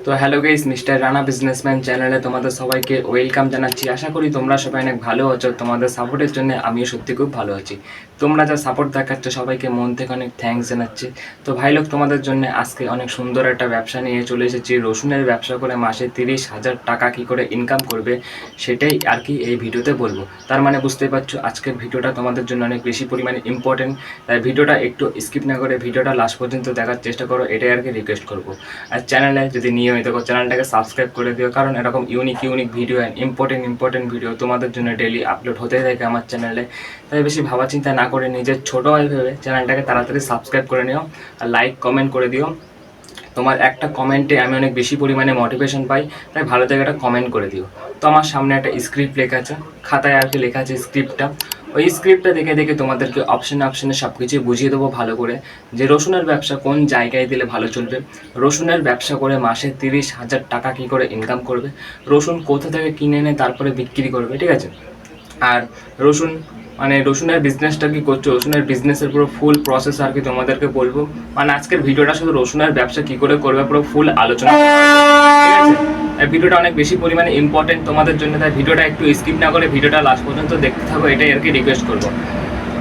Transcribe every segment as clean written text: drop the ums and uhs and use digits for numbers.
তো hello guys, mister Rana businessman চ্যানেলে তোমাদের সবাইকে ওয়েলকাম জানাচ্ছি। আশা করি তোমরা সবাই অনেক ভালো আছো। তোমাদের সাপোর্টের জন্য আমিও সত্যি খুব ভালো আছি। তোমরা যা সাপোর্ট দেখাচ্ছ সবাইকে মন থেকে অনেক থ্যাঙ্কস জানাচ্ছি। তো ভাই লোক, তোমাদের জন্য আজকে অনেক সুন্দর একটা ব্যবসা নিয়ে চলে এসেছি। রসুনের ব্যবসা করে মাসে 30,000 টাকা কী করে ইনকাম করবে সেটাই আর কি এই ভিডিওতে বলবো। তার মানে বুঝতেই পারছো আজকের ভিডিওটা তোমাদের জন্য অনেক বেশি পরিমাণে ইম্পর্টেন্ট। তাই ভিডিওটা একটু স্কিপ না করে ভিডিওটা লাস্ট পর্যন্ত দেখার চেষ্টা করো, এটাই আর কি রিকোয়েস্ট করবো। আর চ্যানেলে যদি নিয়মিত চ্যানেলটাকে সাবস্ক্রাইব করে দিও, কারণ এরকম unique video and important video তোমাদের জন্য ডেইলি আপলোড হতেই থাকে আমার চ্যানেলে। তাই বেশি ভাবা চিন্তা না করে নিজের ছোটো ভাই ভেবে চ্যানেলটাকে তাড়াতাড়ি সাবস্ক্রাইব করে নিও আর লাইক কমেন্ট করে দিও। তোমার একটা কমেন্টে আমি অনেক বেশি পরিমাণে মোটিভেশন পাই, তাই ভালো থেকে একটা কমেন্ট করে দিও। তো আমার সামনে একটা স্ক্রিপ্ট লেখা আছে, খাতায় আর কি লেখা আছে স্ক্রিপ্টটা। ওই স্ক্রিপ্টটা দেখে দেখে তোমাদেরকে অপশনে সব কিছুই বুঝিয়ে দেবো ভালো করে, যে রসুনের ব্যবসা কোন জায়গায় দিলে ভালো চলবে, রসুনের ব্যবসা করে মাসে 30,000 টাকা কী করে ইনকাম করবে, রসুন কোথা থেকে কিনে এনে তারপরে বিক্রি করবে, ঠিক আছে। আর রসুন রসুনের বিজনেসটা কি করছো, রসুনের বিজনেসের পুরো ফুল প্রসেস আর কি তোমাদেরকে বলবো। আজকের ভিডিওটা শুধু রসুনের ব্যবসা কি করে করবে পুরো ফুল আলোচনা করবো, ঠিক আছে। এই ভিডিওটা অনেক বেশি পরিমাণে ইম্পর্টেন্ট তোমাদের জন্য, তাই ভিডিওটা একটু স্কিপ না করে ভিডিওটা লাস্ট পর্যন্ত দেখতে থাকো, এটাই আর কি রিকোয়েস্ট করবো।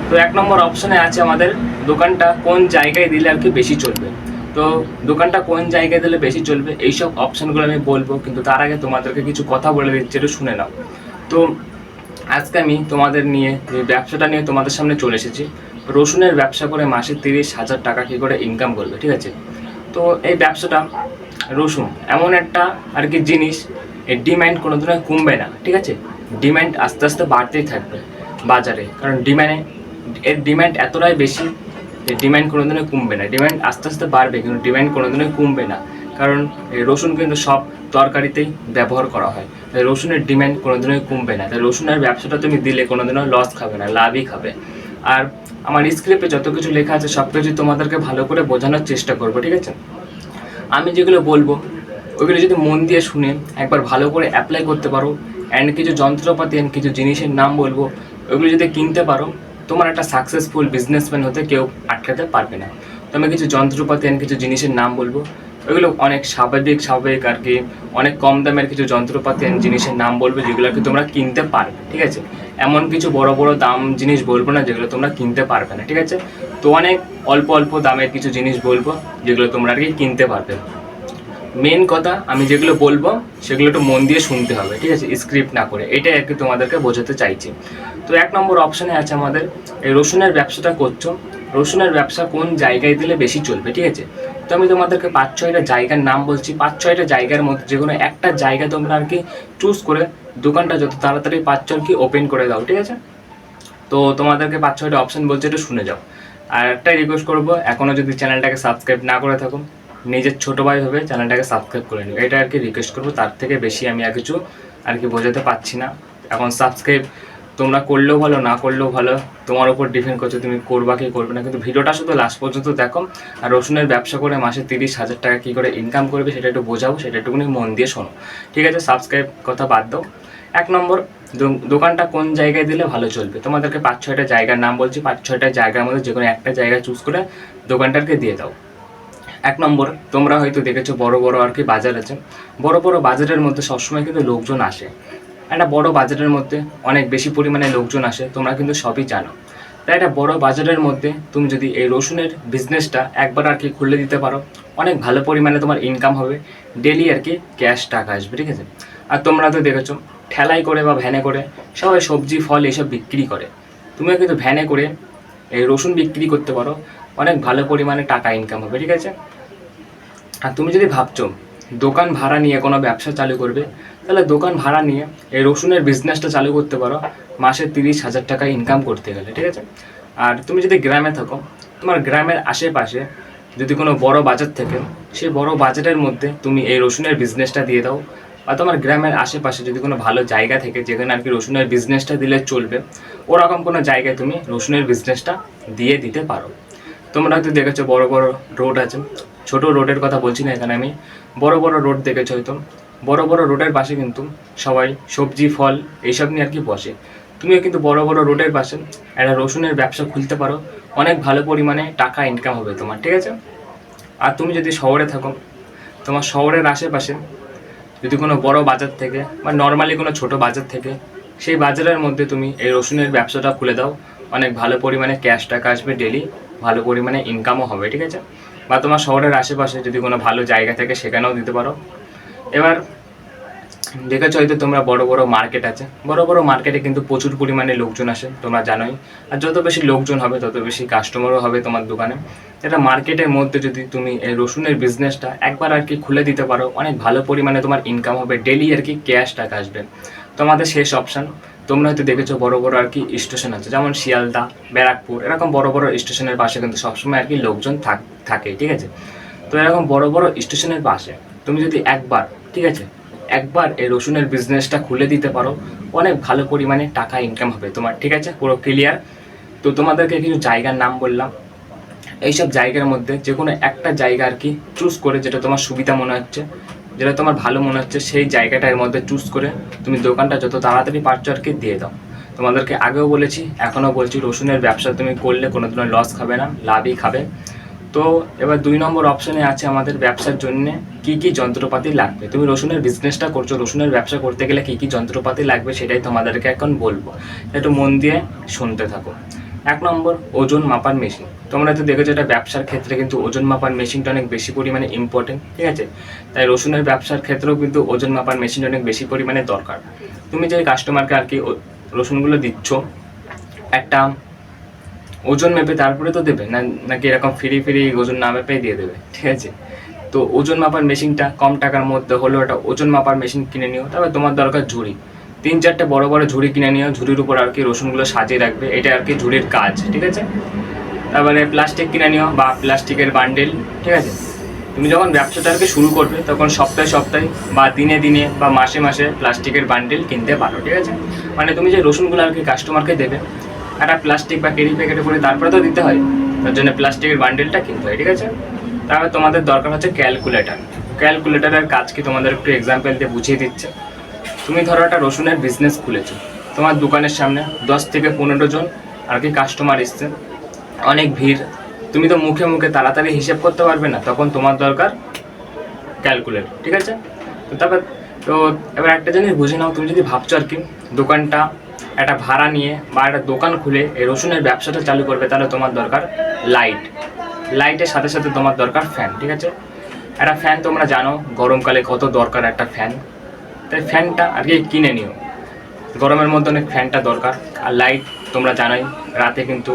তো 1 নম্বর অপশনে আছে আমাদের দোকানটা কোন জায়গায় দিলে আর কি বেশি চলবে। তো দোকানটা কোন জায়গায় দিলে বেশি চলবে এইসব অপশনগুলো আমি বলবো, কিন্তু তার আগে তোমাদেরকে কিছু কথা বলে দিচ্ছি, একটু শুনে নাও। তো আজকে আমি তোমাদের নিয়ে এই ব্যবসাটা নিয়ে তোমাদের সামনে চলে এসেছি। রসুনের ব্যবসা করে মাসে 30,000 টাকা কী করে ইনকাম করবে, ঠিক আছে। তো এই ব্যবসাটা, রসুন এমন একটা আর কি জিনিস, এর ডিমান্ড কোনো দিনও কমবে না, ঠিক আছে। ডিমান্ড আস্তে আস্তে বাড়তেই থাকবে বাজারে, কারণ এর ডিমান্ড এতটাই বেশি যে ডিমান্ড কোনো দিনও কমবে না। ডিমান্ড আস্তে আস্তে বাড়বে কিন্তু ডিমান্ড কোনো দিনও কমবে না, কারণ এই রসুন কিন্তু সব তরকারিতেই ব্যবহার করা হয়। তাই রসুনের ডিমান্ড কোনোদিনই কমবে না। তাই রসুনের ব্যবসাটা তুমি দিলে কোনোদিনও লস খাবে না, লাভই খাবে। আর আমার স্ক্রিপ্টে যত কিছু লেখা আছে সব কিছু তোমাদেরকে ভালো করে বোঝানোর চেষ্টা করবো, ঠিক আছে। আমি যেগুলো বলবো ওইগুলো যদি মন দিয়ে শুনে একবার ভালো করে অ্যাপ্লাই করতে পারো, অ্যান্ড কিছু যন্ত্রপাতি অ্যান্ড কিছু জিনিসের নাম বলবো, ওইগুলো যদি কিনতে পারো, তোমার একটা সাকসেসফুল বিজনেসম্যান হতে কেউ আটকাতে পারবে না। তো আমি কিছু যন্ত্রপাতি অ্যান্ড কিছু জিনিসের নাম বলবো, ওইগুলো অনেক স্বাভাবিক আর কি, অনেক কম দামের কিছু যন্ত্রপাতি অ্যান্ড জিনিসের নাম বলবো যেগুলো আর কি তোমরা কিনতে পারবে, ঠিক আছে। এমন কিছু বড় দাম জিনিস বলবো না যেগুলো তোমরা কিনতে পারবে না, ঠিক আছে। তো অনেক অল্প দামের কিছু জিনিস বলবো যেগুলো তোমরা আর কি কিনতে পারবে। মেন কথা আমি যেগুলো বলবো সেগুলো একটু মন দিয়ে শুনতে হবে, ঠিক আছে, স্ক্রিপ্ট না করে। এটাই আর কি তোমাদেরকে বোঝাতে চাইছি। তো 1 নম্বর অপশানে আছে আমাদের, এই রসুনের ব্যবসাটা করছো, রসুনের ব্যবসা কোন জায়গায় দিলে বেশি চলবে, ঠিক আছে। তো আমি তোমাদেরকে 5-6টা জায়গার নাম বলছি, 5-6টা জায়গার মধ্যে যে কোনো একটা জায়গা তোমরা আর কি চুজ করে দোকানটা যত তাড়াতাড়ি পাচ্ছ আর কি ওপেন করে দাও, ঠিক আছে। তো তোমাদেরকে 5-6টা অপশান বলছে, একটু শুনে যাও। আর একটাই রিকোয়েস্ট করবো, এখনও যদি চ্যানেলটাকে সাবস্ক্রাইব না করে থাকো, নিজের ছোটো ভাই ভেবে চ্যানেলটাকে সাবস্ক্রাইব করে নিও, এটা আর কি রিকোয়েস্ট করবো। তার থেকে বেশি আমি আর কিছু আর কি বোঝাতে পারছি না। এখন সাবস্ক্রাইব তোমরা করলেও ভালো, না করলেও ভালো, তোমার উপর ডিপেন্ড করছে তুমি করবা কি করবে না, কিন্তু ভিডিওটা শুধু লাস্ট পর্যন্ত দেখো। আর রসুনের ব্যবসা করে মাসে 30,000 টাকা কী করে ইনকাম করবে সেটা একটু বোঝাবো, সেটা একটুখানি মন দিয়ে শোনো, ঠিক আছে। সাবস্ক্রাইব কথা বাদ দাও। 1 নম্বর, দোকানটা কোন জায়গায় দিলে ভালো চলবে। তোমাদেরকে 5-6টা জায়গার নাম বলছি, 5-6টা জায়গার মধ্যে যে কোনো একটা জায়গা চুজ করে দোকানটাকে দিয়ে দাও। 1 নম্বর, তোমরা হয়তো দেখেছো বড় আর কি বাজার আছে, বড় বাজারের মধ্যে সবসময় কিন্তু লোকজন আসে। একটা বড় বাজারের মধ্যে অনেক বেশি পরিমাণে লোকজন আসে, তোমরা কিন্তু সবই জানো। তাই একটা বড় বাজারের মধ্যে তুমি যদি এই রসুনের বিজনেসটা একবার আর কি খুলে দিতে পারো, অনেক ভালো পরিমাণে তোমার ইনকাম হবে, ডেলি আর কি ক্যাশ টাকা আসবে, ঠিক আছে। আর তোমরা তো দেখেছো ঠেলাই করে বা ভ্যানে করে সবাই সবজি ফল এইসব বিক্রি করে, তুমিও কিন্তু ভ্যানে করে এই রসুন বিক্রি করতে পারো, অনেক ভালো পরিমাণে টাকা ইনকাম হবে, ঠিক আছে। আর তুমি যদি ভাবছো দোকান ভাড়া নিয়ে কোনো ব্যবসা চালু করবে, তাহলে দোকান ভাড়া নিয়ে এই রসুনের বিজনেসটা চালু করতে পারো মাসে 30,000 টাকা ইনকাম করতে গেলে, ঠিক আছে। আর তুমি যদি গ্রামে থাকো, তোমার গ্রামের আশেপাশে যদি কোনো বড় বাজার থাকে, সেই বড় বাজারের মধ্যে তুমি এই রসুনের বিজনেসটা দিয়ে দাও। বা তোমার গ্রামের আশেপাশে যদি কোনো ভালো জায়গা থাকে যেখানে আর কি রসুনের বিজনেসটা দিলে চলবে, ওরকম কোনো জায়গায় তুমি রসুনের বিজনেসটা দিয়ে দিতে পারো। তোমরা হয়তো দেখেছো বড় রোড আছে, ছোট রোডের কথা বলছি না এখানে আমি, বড় রোড দেখেছো হয়তো। বড় রোডের পাশে কিন্তু সবাই সবজি ফল এইসব নিয়ে আর কি বসে, তুমিও কিন্তু বড় রোডের পাশে একটা রসুনের ব্যবসা খুলতে পারো, অনেক ভালো পরিমাণে টাকা ইনকাম হবে তোমার, ঠিক আছে। আর তুমি যদি শহরে থাকো, তোমার শহরের আশেপাশে যদি কোনো বড় বাজার থেকে বা নর্মালি কোনো ছোট বাজার থেকে, সেই বাজারের মধ্যে তুমি এই রসুনের ব্যবসাটা খুলে দাও, অনেক ভালো পরিমাণে ক্যাশ টাকা আসবে, ডেলি ভালো পরিমাণে ইনকামও হবে, ঠিক আছে। বা তোমার শহরের আশেপাশে যদি কোনো ভালো জায়গা থাকে সেখানেও দিতে পারো। এবার দেখেছো হয়তো তোমরা বড় বড় মার্কেট আছে, বড় বড় মার্কেটে কিন্তু প্রচুর পরিমাণে লোকজন আসে, তোমরা জানোই। আর যত বেশি লোকজন হবে তত বেশি কাস্টমারও হবে তোমার দোকানে। এটা মার্কেটের মধ্যে যদি তুমি এই রসুনের বিজনেসটা একবার আর কি খুলে দিতে পারো, অনেক ভালো পরিমাণে তোমার ইনকাম হবে, ডেলি আর কি ক্যাশ টাকা আসবে। তোমাদের শেষ অপশান, তোমরা হয়তো দেখেছো বড় বড় আর কি স্টেশন আছে, যেমন শিয়ালদা, ব্যারাকপুর, এরকম বড় বড় স্টেশনের পাশে কিন্তু সবসময় আর কি লোকজন থাকে, ঠিক আছে। তো এরকম বড় বড় স্টেশনের পাশে তুমি যদি একবার, ঠিক আছে, একবার এই রসুনের বিজনেসটা খুলে দিতে পারো, অনেক ভালো পরিমাণে টাকা ইনকাম হবে তোমার, ঠিক আছে, পুরো ক্লিয়ার। তো তোমাদেরকে কিছু জায়গার নাম বললাম, এইসব জায়গার মধ্যে যে কোনো একটা জায়গা আর কি চুজ করে, যেটা তোমার সুবিধা মনে হচ্ছে, যেটা তোমার ভালো মনে হচ্ছে, সেই জায়গাটার মধ্যে চুজ করে তুমি দোকানটা যত তাড়াতাড়ি পারছো আর কি দিয়ে দাও। তোমাদেরকে আগেও বলেছি, এখনও বলছি, রসুনের ব্যবসা তুমি করলে কোনো দিনও লস খাবে না, লাভই খাবে। তো এবার 2 নম্বর অপশনে আছে আমাদের ব্যবসার জন্য কি কি যন্ত্রপাতি লাগবে। তুমি রসুনের বিজনেসটা করছো, রসুনের ব্যবসা করতে গেলে কি কি যন্ত্রপাতি লাগবে সেটাই তোমাদেরকে এখন বলবো, একটু মন দিয়ে শুনতে থাকো। 1 নম্বর, ওজন মাপার মেশিন। তোমরা তো দেখেছো এটা ব্যবসার ক্ষেত্রে কিন্তু ওজন মাপার মেশিনটা অনেক বেশি পরিমাণে ইম্পর্টেন্ট, ঠিক আছে। তাই রসুনের ব্যবসার ক্ষেত্রেও কিন্তু ওজন মাপার মেশিন অনেক বেশি পরিমাণে দরকার। তুমি যে কাস্টমারকে আর কি রসুনগুলো দিচ্ছ, একটা ওজন মেপে তারপরে তো দেবে না, নাকি এরকম ফ্রি ওজন না মেপেই দিয়ে দেবে, ঠিক আছে। তো ওজন মাপার মেশিনটা কম টাকার মধ্যে হলো, একটা ওজন মাপার মেশিন কিনে নিও। তারপর তোমার দরকার ঝুড়ি, 3-4টে বড় বড় ঝুড়ি কিনে নিও, ঝুড়ির উপর আর কি রসুনগুলো সাজিয়ে রাখবে, এটা আর কি ঝুড়ির কাজ, ঠিক আছে। তারপরে প্লাস্টিক কিনে নিও বা প্লাস্টিকের বান্ডেল, ঠিক আছে। তুমি যখন ব্যবসাটা আর কি শুরু করবে তখন সপ্তাহে সপ্তাহে বা দিনে দিনে বা মাসে মাসে প্লাস্টিকের বান্ডেল কিনতে পারো, ঠিক আছে। মানে তুমি যে রসুনগুলো আর কি কাস্টমারকে দেবে, একটা প্লাস্টিক বা কেরি প্যাকেটে করে তারপরে তো দিতে হয়, তার জন্য প্লাস্টিকের বান্ডেলটা কিনতে হয়, ঠিক আছে। তারপরে তোমাদের দরকার হচ্ছে ক্যালকুলেটার। ক্যালকুলেটারের কাজ কি তোমাদের একটু এক্সাম্পল দিয়ে বুঝিয়ে দিচ্ছে। তুমি ধরো একটা রসুনের বিজনেস খুলেছো, তোমার দোকানের সামনে 10 থেকে 15 জন আর কি কাস্টমার এসছে, অনেক ভিড়, তুমি তো মুখে মুখে তাড়াতাড়ি হিসেব করতে পারবে না, তখন তোমার দরকার ক্যালকুলেটর, ঠিক আছে। তো তারপর তো এবার একটা জিনিস বুঝে নাও, তুমি যদি ভাবছো আর কি দোকানটা একটা ভাড়া নিয়ে বা একটা দোকান খুলে এই রসুনের ব্যবসাটা চালু করবে, তাহলে তোমার দরকার লাইটের সাথে সাথে তোমার দরকার ফ্যান, ঠিক আছে। একটা ফ্যান তোমরা জানো গরমকালে কত দরকার একটা ফ্যান, তাই ফ্যানটা আর কি কিনে নিও, গরমের মধ্যে অনেক ফ্যানটা দরকার। আর লাইট তোমরা জানোই, রাতে কিন্তু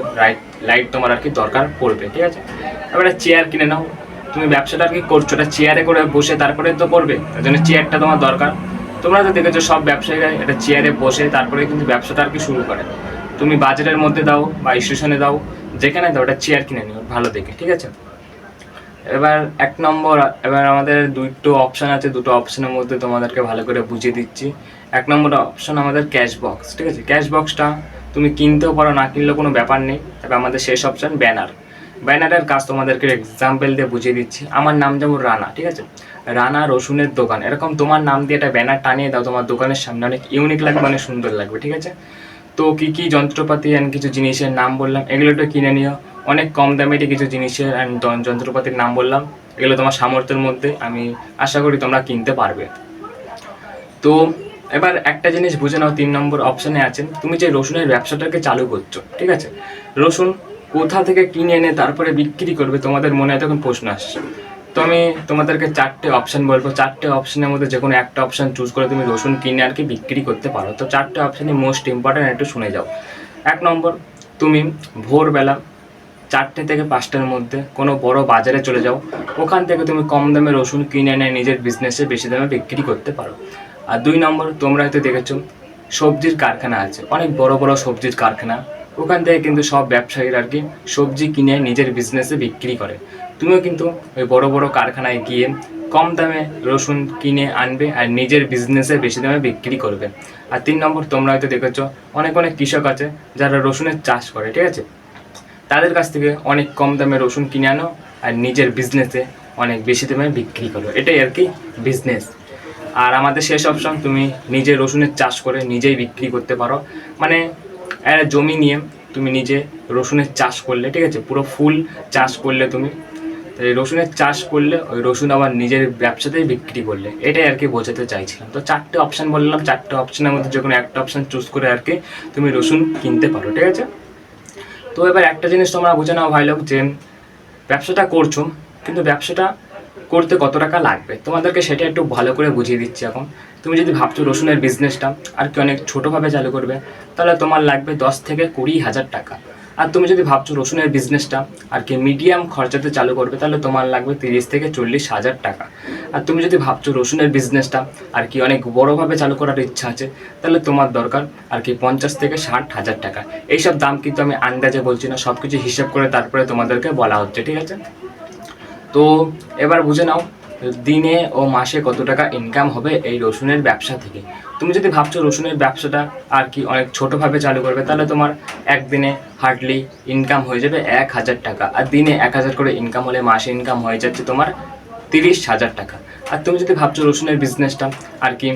লাইট তোমার আর কি দরকার পড়বে, ঠিক আছে। এবারে চেয়ার কিনে নাও, তুমি ব্যবসাটা আর কি করছো, এটা চেয়ারে করে বসে তারপরে তো করবে, তার জন্য চেয়ারটা তোমার দরকার। তোমরা তো দেখেছো সব ব্যবসায়ীরা এটা চেয়ারে বসে তারপরে কিন্তু ব্যবসাটা আর কি শুরু করে। তুমি বাজারের মধ্যে দাও বা স্টেশনে দাও, যেখানে দাও, এটা চেয়ার কিনে নিও ভালো দেখে, ঠিক আছে। এবার 1 নম্বর, এবার আমাদের 2টো অপশান আছে, 2টো অপশানের মধ্যে তোমাদেরকে ভালো করে বুঝিয়ে দিচ্ছি। 1 নম্বর অপশান আমাদের ক্যাশ বক্স, ঠিক আছে। ক্যাশ বক্সটা তুমি কিনতেও পারো, না কিনলেও কোনো ব্যাপার নেই। তবে আমাদের শেষ অপশান ব্যানারের কাজ তোমাদেরকে এক্সাম্পল দিয়ে বুঝিয়ে দিচ্ছি। আমার নাম যেমন রানা, ঠিক আছে, রানা রসুনের দোকান, এরকম তোমার নাম দিয়ে একটা ব্যানার টানিয়ে দাও তোমার দোকানের সামনে, অনেক ইউনিক লাগবে, অনেক সুন্দর লাগবে, ঠিক আছে। তো কী কী যন্ত্রপাতি অ্যান্ড কিছু জিনিসের নাম বললাম, এগুলো একটু কিনে নিও। অনেক কম দামেরই কিছু জিনিসের অ্যান্ড যন্ত্রপাতির নাম বললাম, এগুলো তোমার সামর্থ্যের মধ্যে, আমি আশা করি তোমরা কিনতে পারবে। তো এবার একটা জিনিস বুঝে নাও, 3 নম্বর অপশানে আছেন, তুমি যে রসুনের ব্যবসাটাকে চালু করছো, ঠিক আছে, রসুন কোথা থেকে কিনে এনে তারপরে বিক্রি করবে, তোমাদের মনে হয় তখন প্রশ্ন আসছে। তো আমি তোমাদেরকে 4টে অপশান বলবো, 4টে অপশানের মধ্যে যে কোনো একটা অপশান চুজ করে তুমি রসুন কিনে আর কি বিক্রি করতে পারো। তো 4টে অপশানই মোস্ট ইম্পর্ট্যান্ট, একটু শুনে যাও। 1 নম্বর, তুমি ভোরবেলা 4টে থেকে 5টার মধ্যে কোনো বড় বাজারে চলে যাও, ওখান থেকে তুমি কম দামে রসুন কিনে এনে নিজের বিজনেসে বেশি দামে বিক্রি করতে পারো। আর 2 নম্বর, তোমরা হয়তো দেখেছো সবজির কারখানা আছে, অনেক বড় বড় সবজির কারখানা, ওখান থেকে কিন্তু সব ব্যবসায়ীরা আর কি সবজি কিনে নিজের বিজনেসে বিক্রি করে। তুমিও কিন্তু ওই বড় বড় কারখানায় গিয়ে কম দামে রসুন কিনে আনবে আর নিজের বিজনেসে বেশি দামে বিক্রি করবে। আর 3 নম্বর, তোমরা হয়তো দেখেছো অনেক কৃষক আছে যারা রসুনের চাষ করে, ঠিক আছে, তাদের কাছ থেকে অনেক কম দামে রসুন কিনে আনো আর নিজের বিজনেসে অনেক বেশি দামে বিক্রি করো, এটাই আর কি বিজনেস। আর আমাদের শেষ অপশন, তুমি নিজে রসুনের চাষ করে নিজেই বিক্রি করতে পারো, মানে একটা জমি নিয়ে তুমি নিজে রসুনের চাষ করলে, ঠিক আছে, পুরো ফুল চাষ করলে তুমি, তো এই রসুনের চাষ করলে ওই রসুন আবার নিজের ব্যবসাতেই বিক্রি করলে, এটাই আর কি বোঝাতে চাইছিলাম। তো 4টে অপশান বললাম, 4টে অপশানের মধ্যে যে কোনো একটা অপশান চুজ করে আর কি তুমি রসুন কিনতে পারো, ঠিক আছে। তো এবার একটা জিনিস তোমরা বুঝে নাও ভাই লোক, যে ব্যবসাটা করছো কিন্তু ব্যবসাটা করতে কত টাকা লাগবে তোমাদেরকে সেটা একটু ভালো করে বুঝিয়ে দিচ্ছি এখন। তুমি যদি ভাবছো রসুনের বিজনেসটা আর কি অনেক ছোটোভাবে চালু করবে, তাহলে তোমার লাগবে 10 থেকে 20,000 টাকা। আর তুমি যদি ভাবছো রসুনের বিজনেসটা আর কি মিডিয়াম খরচাতে চালু করবে, তাহলে তোমার লাগবে 30 থেকে 40,000 টাকা। আর তুমি যদি ভাবছো রসুনের বিজনেসটা আর কি অনেক বড়োভাবে চালু করার ইচ্ছা আছে, তাহলে তোমার দরকার আর কি 50 থেকে 60,000 টাকা। এইসব দাম কিন্তু আমি আন্দাজে বলছি না, সব কিছু হিসাব করে তারপরে তোমাদেরকে বলা হচ্ছে, ঠিক আছে। তো এবার বুঝে নাও দিনে ও মাসে কত টাকা ইনকাম হবে এই রসুনের ব্যবসা থেকে। তুমি যদি ভাবছো রসুনের ব্যবসাটা আর কি অনেক ছোটোভাবে চালু করবে, তাহলে তোমার একদিনে হার্ডলি ইনকাম হয়ে যাবে 1,000 টাকা। আর দিনে 1,000 করে ইনকাম হলে মাসে ইনকাম হয়ে যাচ্ছে তোমার 30,000 টাকা। আর তুমি যদি ভাবছো রসুনের বিজনেসটা আর কি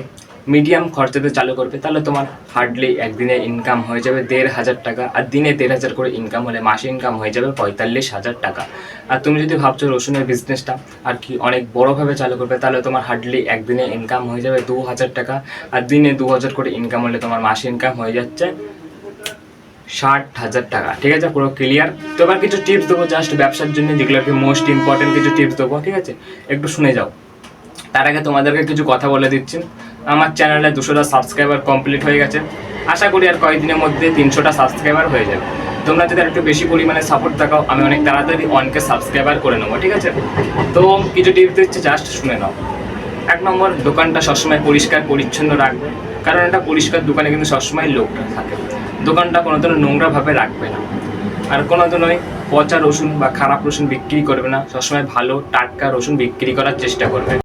মিডিয়াম খরচাতে চালু করবে, তাহলে তোমার হার্ডলি একদিনে ইনকাম হয়ে যাবে 1,500 টাকা। আর দিনে 1,500 করে ইনকাম হলে মাসে ইনকাম হয়ে যাবে 45,000 টাকা। আর তুমি যদি ভাবছো রসুনের বিজনেসটা আর কি অনেক বড়োভাবে চালু করবে, তাহলে তোমার হার্ডলি একদিনে ইনকাম হয়ে যাবে 2,000 টাকা। আর দিনে 2,000 করে ইনকাম হলে তোমার মাসে ইনকাম হয়ে যাচ্ছে 60,000 টাকা, ঠিক আছে, পুরো ক্লিয়ার। তো এবার কিছু টিপস দেবো জাস্ট ব্যবসার জন্য, যেগুলো আর কি মোস্ট ইম্পর্টেন্ট কিছু টিপস দেবো, ঠিক আছে, একটু শুনে যাও। তার আগে তোমাদেরকে কিছু কথা বলে দিচ্ছি। আমার চ্যানেলে 200টা সাবস্ক্রাইবার কমপ্লিট হয়ে গেছে, আশা করি আর কয়েকদিনের মধ্যে 300টা সাবস্ক্রাইবার হয়ে যাবে। তোমরা যদি একটু বেশি পরিমাণে সাপোর্ট দেখাও, আমি অনেক তাড়াতাড়ি 1K সাবস্ক্রাইবার করে নেবো, ঠিক আছে। তো কিছু টিপস দিচ্ছি, জাস্ট শুনে নাও। 1 নম্বর, দোকানটা সবসময় পরিষ্কার পরিচ্ছন্ন রাখবে, কারণ একটা পরিষ্কার দোকানে কিন্তু সবসময় লোকটা থাকে। দোকানটা কোনো ধরনের নোংরাভাবে রাখবে না। আর কোনো দিনই পচা রসুন বা খারাপ রসুন বিক্রি করবে না, সবসময় ভালো টাটকা রসুন বিক্রি করার চেষ্টা করবে।